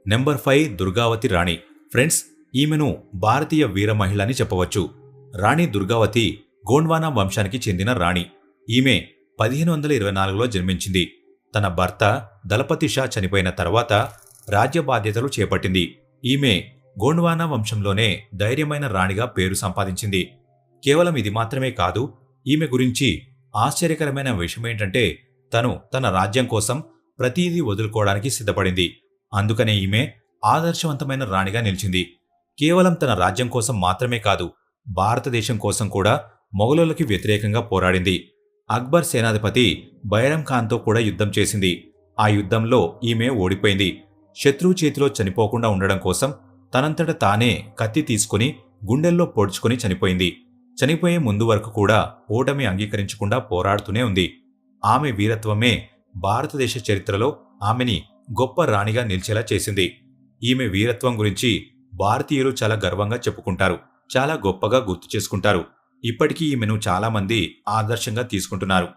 Number 5 Durgavati రాణి. Friends, ఈమెను భారతీయ వీర మహిళ అని చెప్పవచ్చు. రాణి దుర్గావతి గోండ్వానా వంశానికి చెందిన రాణి. ఈమె 1524లో జన్మించింది. తన భర్త దళపతి షా చనిపోయిన తర్వాత రాజ్య బాధ్యతలు చేపట్టింది. ఈమె గోండ్వానా వంశంలోనే ధైర్యమైన రాణిగా పేరు సంపాదించింది. కేవలం ఇది మాత్రమే కాదు, ఈమె గురించి ఆశ్చర్యకరమైన విషయమేంటంటే తను తన రాజ్యం కోసం ప్రతీదీ వదులుకోవడానికి సిద్ధపడింది. అందుకనే ఈమె ఆదర్శవంతమైన రాణిగా నిలిచింది. కేవలం తన రాజ్యం కోసం మాత్రమే కాదు, భారతదేశం కోసం కూడా మొఘలులకి వ్యతిరేకంగా పోరాడింది. అక్బర్ సేనాధిపతి బైరం ఖాన్తో కూడా యుద్ధం చేసింది. ఆ యుద్ధంలో ఈమె ఓడిపోయింది. శత్రువు చేతిలో చనిపోకుండా ఉండడం కోసం తనంతట తానే కత్తి తీసుకుని గుండెల్లో పొడుచుకుని చనిపోయింది. చనిపోయే ముందు వరకు కూడా ఓటమి అంగీకరించకుండా పోరాడుతూనే ఉంది. ఆమె వీరత్వమే భారతదేశ చరిత్రలో ఆమెని గొప్ప రాణిగా నిలిచేలా చేసింది. ఈమె వీరత్వం గురించి భారతీయులు చాలా గర్వంగా చెప్పుకుంటారు, చాలా గొప్పగా గుర్తు చేసుకుంటారు. ఇప్పటికీ ఈమెను చాలామంది ఆదర్శంగా తీసుకుంటున్నారు.